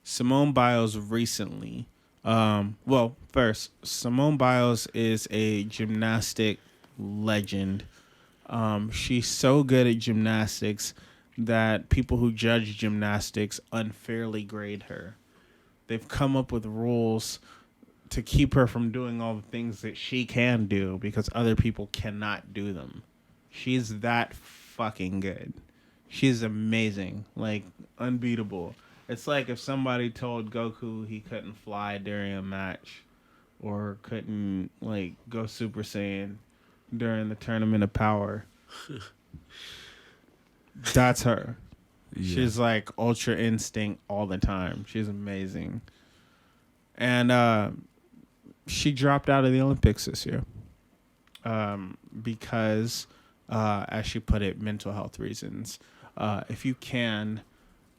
Simone Biles recently. First, Simone Biles is a gymnastic legend. She's so good at gymnastics that people who judge gymnastics unfairly grade her. They've come up with rules to keep her from doing all the things that she can do because other people cannot do them. She's that fucking good. She's amazing, like unbeatable. It's like if somebody told Goku he couldn't fly during a match or couldn't like go Super Saiyan during the Tournament of Power. That's her. Yeah. She's like Ultra Instinct all the time. She's amazing. And she dropped out of the Olympics this year because, as she put it, mental health reasons. If you can,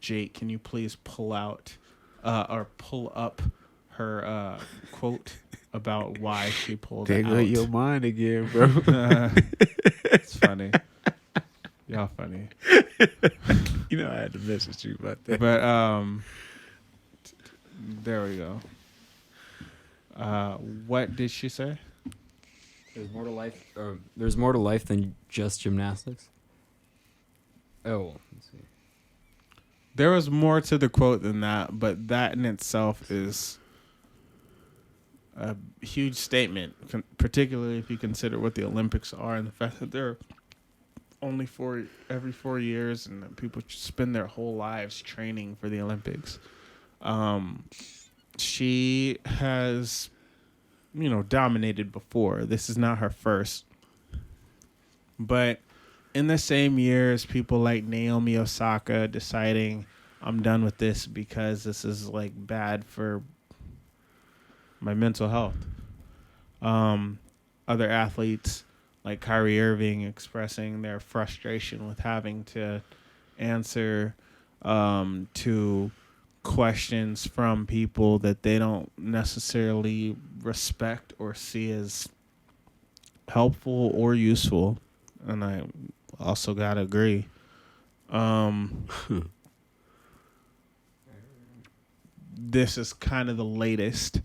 Jake, can you please pull out or pull up her quote about why she pulled it out? Take your mind again, bro. It's funny. Y'all funny. You know I had to message you about that. But there we go. What did she say? There's more to life. There's more to life than just gymnastics. Oh, let's see. There was more to the quote than that, but that in itself is a huge statement, particularly if you consider what the Olympics are and the fact that they're only every 4 years and that people spend their whole lives training for the Olympics. She has, dominated before. This is not her first. But in the same year as people like Naomi Osaka deciding I'm done with this because this is like bad for my mental health. Other athletes like Kyrie Irving expressing their frustration with having to answer to questions from people that they don't necessarily respect or see as helpful or useful. And I also gotta agree. This is kind of the latest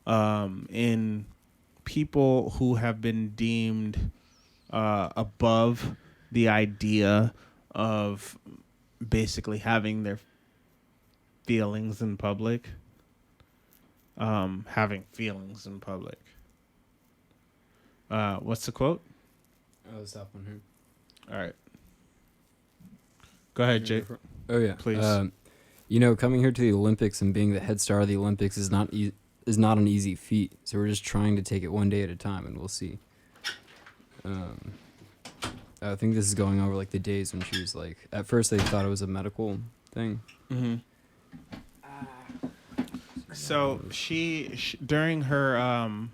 in people who have been deemed above the idea of basically having their feelings in public. Having feelings in public. What's the quote? Oh, stop one here. All right. Go ahead, Jake. Oh yeah, please. Coming here to the Olympics and being the head star of the Olympics is not an easy feat. So we're just trying to take it one day at a time, and we'll see. I think this is going over like the days when she was like. At first, they thought it was a medical thing. Mm-hmm. So she during her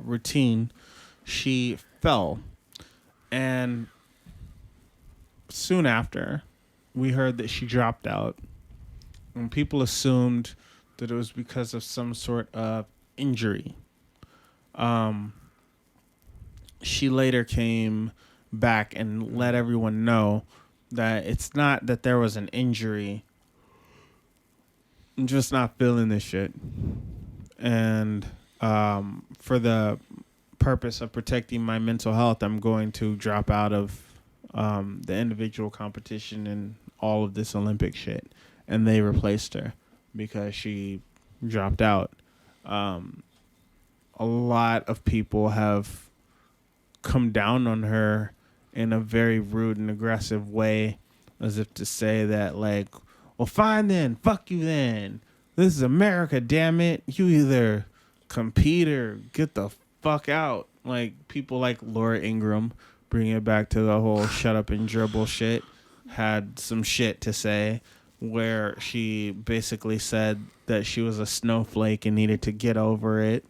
routine, she fell, and soon after, we heard that she dropped out, and people assumed that it was because of some sort of injury. She later came back and let everyone know that it's not that there was an injury. I'm just not feeling this shit. And for the purpose of protecting my mental health, I'm going to drop out of the individual competition and all of this Olympic shit. And they replaced her because she dropped out. A lot of people have come down on her in a very rude and aggressive way, as if to say that, like, well, fine then, fuck you then. This is America, damn it. You either compete or get the fuck out. Like, people like Laura Ingraham, bringing it back to the whole shut up and dribble shit, had some shit to say where she basically said that she was a snowflake and needed to get over it.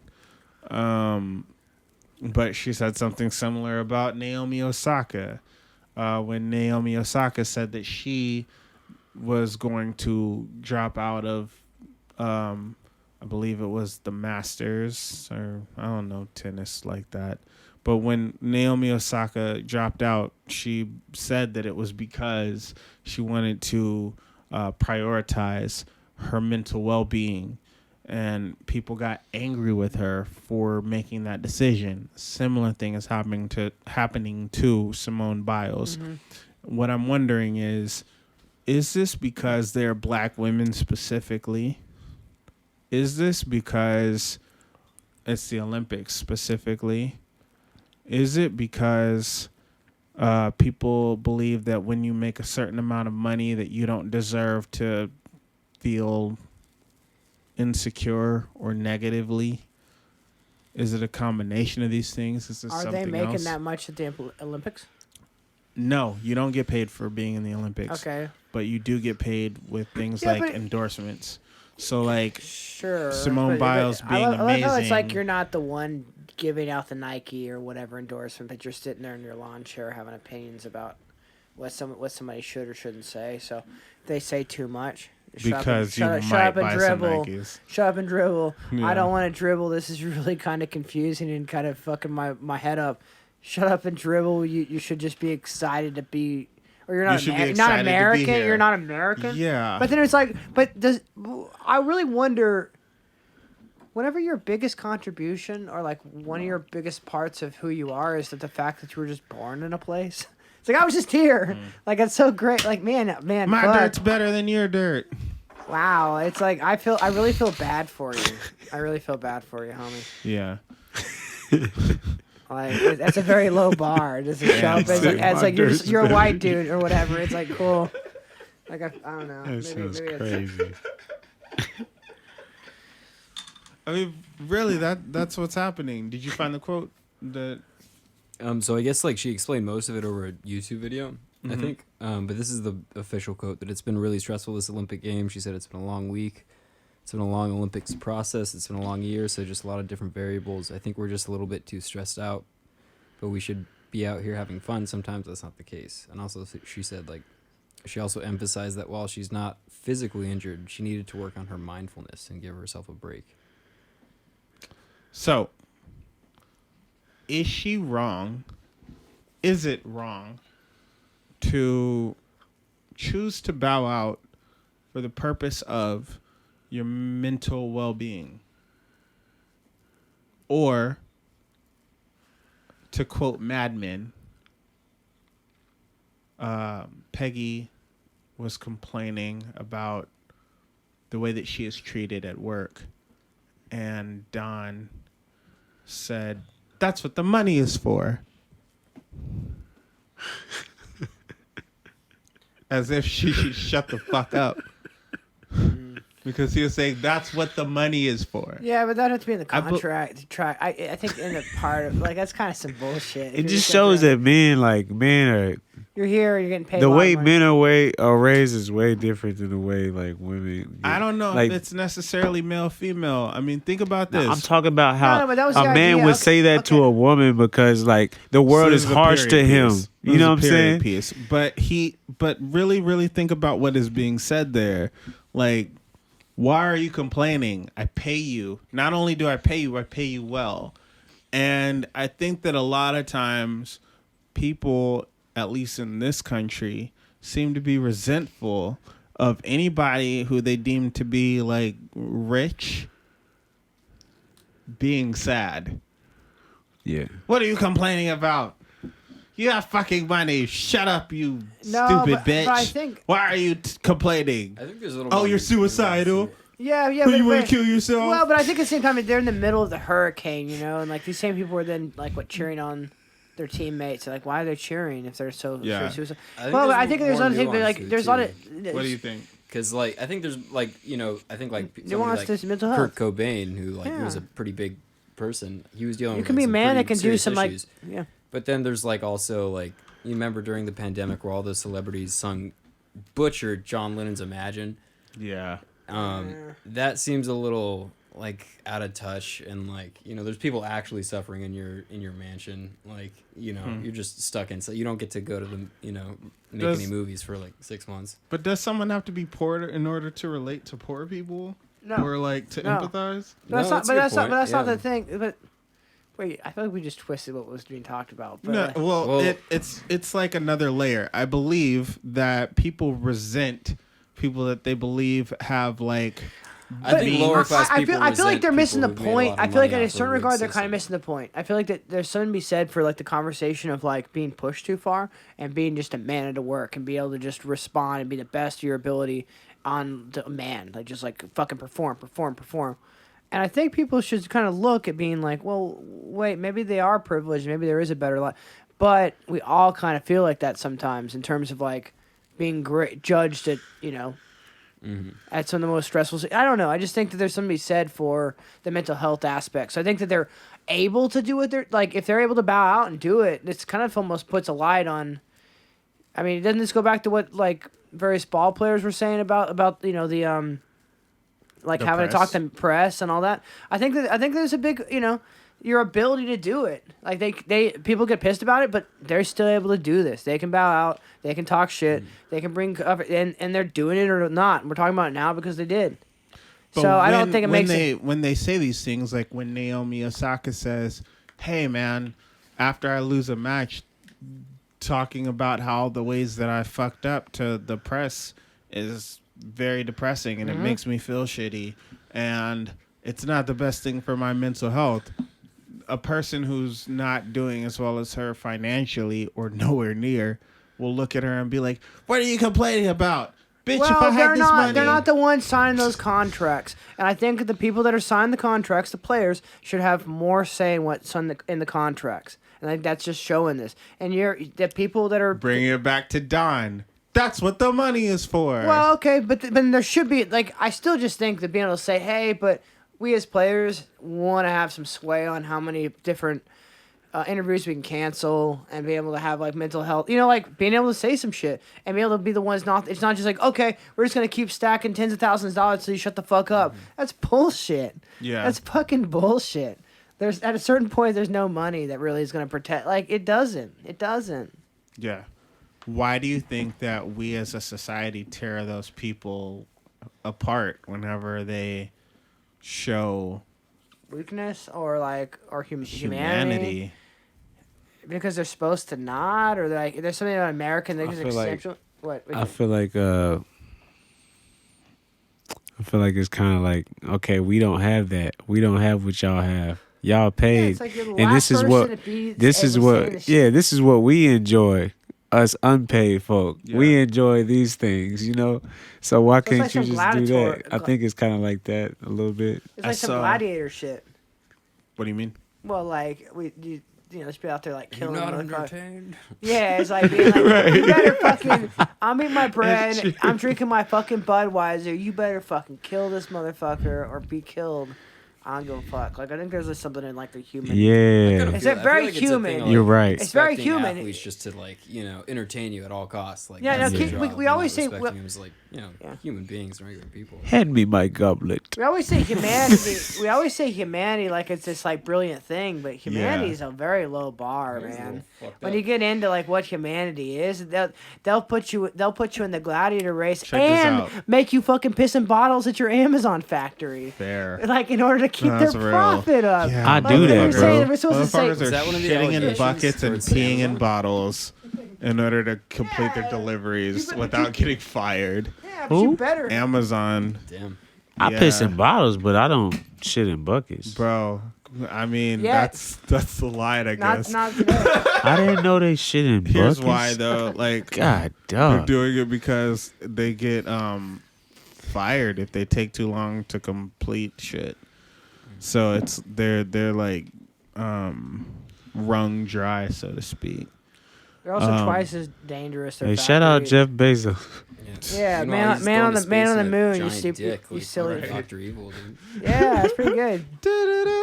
But she said something similar about Naomi Osaka when Naomi Osaka said that she was going to drop out of, I believe it was the Masters, or I don't know, tennis like that. But when Naomi Osaka dropped out, she said that it was because she wanted to prioritize her mental well-being, and people got angry with her for making that decision. Similar thing is happening to Simone Biles. What I'm wondering is this because they're black women specifically? Is this because it's the Olympics specifically? Is it because people believe that when you make a certain amount of money that you don't deserve to feel insecure or negatively? Is it a combination of these things? Is this Are something they making else? that much at the Olympics? No, you don't get paid for being in the Olympics. Okay. But you do get paid with things Yeah, like but- endorsements. So like Sure. Simone Biles being I love how it's like amazing. you're not the one giving out the Nike or whatever endorsement, but you're sitting there in your lawn chair having opinions about what somebody should or shouldn't say. So if they say too much, because you shut might up and buy some dribble. Nikes. Shut up and dribble. Yeah. I don't want to dribble. This is really kind of confusing and kind of fucking my head up. Shut up and dribble. You should just be excited to be, or you're You not should be not excited to be American. here. You're not American. Yeah. But then it's like, I really wonder, whenever your biggest contribution or like one of your biggest parts of who you are is that the fact that you were just born in a place. It's like I was just here. Like it's so great. Like man, My fuck. dirt's better than your dirt. Wow, it's like I really feel bad for you. I really feel bad for you, homie. Yeah. Like that's a very low bar. Just to show up as like, you're a white dude or whatever. It's like cool. Like I don't know. That sounds crazy. I mean, really, that's what's happening. Did you find the quote? So I guess like she explained most of it over a YouTube video, I Mhm. think. But this is the official quote, that it's been really stressful this Olympic game. She said it's been a long week. It's been a long Olympics process. It's been a long year, so just a lot of different variables. I think we're just a little bit too stressed out, but we should be out here having fun. Sometimes that's not the case. And also she said like, she also emphasized that while she's not physically injured, she needed to work on her mindfulness and give herself a break. So, is she wrong? Is it wrong to choose to bow out for the purpose of your mental well-being? Or, to quote Mad Men, Peggy was complaining about the way that she is treated at work, and Don said, "That's what the money is for." As if she should shut the fuck up. Because he was saying, that's what the money is for. Yeah, but that has to be in the I bu- contract. I think in the part of like that's kind of some bullshit. It just shows that men are you're here, you're getting paid. the a lot way of money. men are raised is way different than the way like women. I don't know like, if it's necessarily male female. I mean, think about no, this. I'm talking about how No, but that was a the man idea. would Okay, say that to okay. a woman because like the world So is this a harsh to period him. piece. You This know is what a I'm period saying? piece. But really think about what is being said there. Like, why are you complaining? I pay you. Not only do I pay you well. And I think that a lot of times people, at least in this country, seem to be resentful of anybody who they deem to be like rich being sad. Yeah. What are you complaining about? You got fucking money. Shut up, you No, stupid but bitch. I think- Why are you complaining? I think there's a little. Oh, more you're nuance to it. suicidal? Yeah, Who, but you want to kill yourself? Well, but I think at the same time they're in the middle of the hurricane, you know, and like these same people were then like cheering on their teammates. Like, why are they cheering if they're so Yeah. suicidal? I Well, there's I think there's more other things, but nuance like to it, there's a lot too. of What do you think? Because, like, I think there's, like, you know, I think, like, nuance somebody to like mental Kurt health. Cobain, who, like, was Yeah. a pretty big person. He was dealing You with can like, be a some man that pretty can do serious some like issues. yeah. But then there's, like, also, like, you remember during the pandemic where all those celebrities butchered John Lennon's Imagine? Yeah. That seems a little, like, out of touch, and, like, you know, there's people actually suffering in your mansion. Like, you know, you're just stuck in, so you don't get to go to the, you know, make Does- any movies for, like, 6 months. But does someone have to be poor in order to relate to poor people? No. Or like to No. empathize? But that's No, not. that's But a good that's not. point, But that's not yeah. the thing. But wait, I feel like we just twisted what was being talked about. But No, like, well, Well- it's like another layer. I believe that people resent people that they believe have like. I think lower class I people. feel like they're missing the resent people who've made a point. lot of I feel like money in a off the certain rig regard, they're kind system. of missing the point. I feel like that there's something to be said for like the conversation of like being pushed too far and being just a man at work and be able to just respond and be the best of your ability on the man, like just like fucking perform. And I think people should kind of look at being like, well, wait, maybe they are privileged, maybe there is a better life, but we all kind of feel like that sometimes in terms of like being judged at at some of the most stressful. I don't know. I just think that there's something to be said for the mental health aspect. So I think that they're able to do what they're like. If they're able to bow out and do it, it's kind of almost puts a light on. I mean, doesn't this go back to what like various ball players were saying about the like The having to talk press? to press and all that? I think there's a big your ability to do it. Like they people get pissed about it, but they're still able to do this. They can bow out, they can talk shit, they can bring cover, and they're doing it or not. We're talking about it now because they did. But So I don't think it makes it. when they say these things, like when Naomi Osaka says, "Hey man, after I lose a match, talking about how the ways that I fucked up to the press is very depressing and it makes me feel shitty and it's not the best thing for my mental health." A person who's not doing as well as her financially or nowhere near will look at her and be like, "What are you complaining about? Bitch, if I Well, had this money." they're not the ones signing those contracts, and I think the people that are signing the contracts, the players, should have more say in what's in the contracts, and I think that's just showing this. And the people that are Bringing it back to Don. That's what the money is for. well, okay, but then there should be like I still just think that being able to say, hey, but we as players want to have some sway on how many different interviews we can cancel and be able to have like mental health, like being able to say some shit and be able to be the ones it's not just like, okay, we're just going to keep stacking tens of thousands of dollars till you shut the fuck up. That's bullshit. Yeah. That's fucking bullshit. There's at a certain point, there's no money that really is going to protect. Like it doesn't. Yeah. Why do you think that we as a society tear those people apart whenever they show Weakness or humanity. humanity? Because they're supposed to not, or like there's something about American. They're I just feel like- exceptional. What? I feel like it's kind of like, okay, we don't have that. We don't have what y'all have. Y'all paid, it's like you're the and last this is person what to be this is able to say what this shit. yeah, this is what we enjoy. Us unpaid folk, we Yeah. enjoy these things, So why it's can't like you some just do gladiator- that? I think it's kind of like that a little bit. It's I like some saw- gladiator shit. What do you mean? Well, like you just be out there like You're killing. not motherfuckers. entertained. Yeah, it's like being like, you better fucking. I'm eating my bread. I'm drinking my fucking Budweiser. You better fucking kill this motherfucker or be killed. I don't give a fuck. Like I think there's just something in like the human. Yeah, It's very human. You're right. It's very expecting human. Athletes just to entertain you at all costs. Like Yeah, that's no, their kid- job. we You're always not say- respecting them as Yeah. human beings and regular people. Hand me my goblet. We always say humanity. We always say humanity like it's this like brilliant thing, but humanity is a very low bar, It's a man. little fucked When up. you get into like what humanity is, they'll put you in the gladiator race Check this and out. make you fucking pissing bottles at your Amazon factory, Fair. like in order to keep That's their real. profit up. Yeah. I Like, do they that, were bro. saying- We're supposed to say, Motherfuckers are that one of the shitting in allegations buckets and towards peeing in Amazon? bottles in order to complete their deliveries but without getting fired. yeah, but you Who? better. Amazon, Damn. I Yeah. piss in bottles, but I don't shit in buckets. bro. I mean, Yeah. that's the line, I guess. Not today. I didn't know they shit in buckets. Here's why though, like God, they're dog. doing it because they get fired if they take too long to complete shit. So it's they're like wrung dry, so to speak. They're also twice as dangerous. Their Hey, shout out factories. Jeff Bezos. Yeah, Meanwhile, he's man going on to the- man space on the in a moon, you giant stupid- dick, you like silly fucking fuck. Dr. Evil, dude. Yeah, that's pretty good.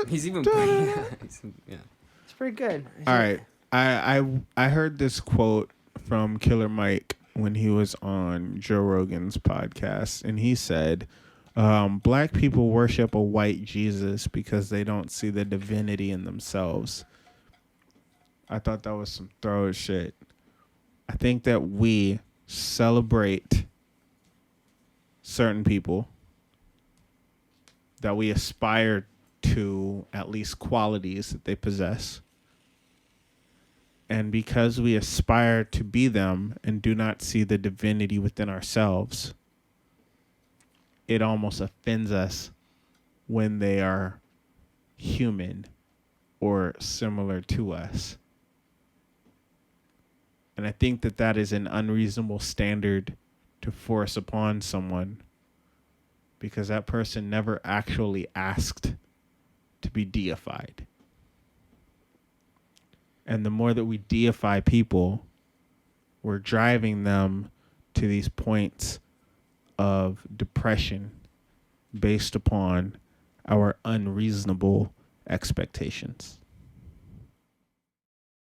He's even. Yeah. It's pretty good. All right, I heard this quote from Killer Mike when he was on Joe Rogan's podcast, and he said, "Black people worship a white Jesus because they don't see the divinity in themselves." I thought that was some throw shit. I think that we celebrate certain people, that we aspire to at least qualities that they possess. And because we aspire to be them and do not see the divinity within ourselves, it almost offends us when they are human or similar to us. And I think that that is an unreasonable standard to force upon someone, because that person never actually asked to be deified. And the more that we deify people, we're driving them to these points of depression based upon our unreasonable expectations.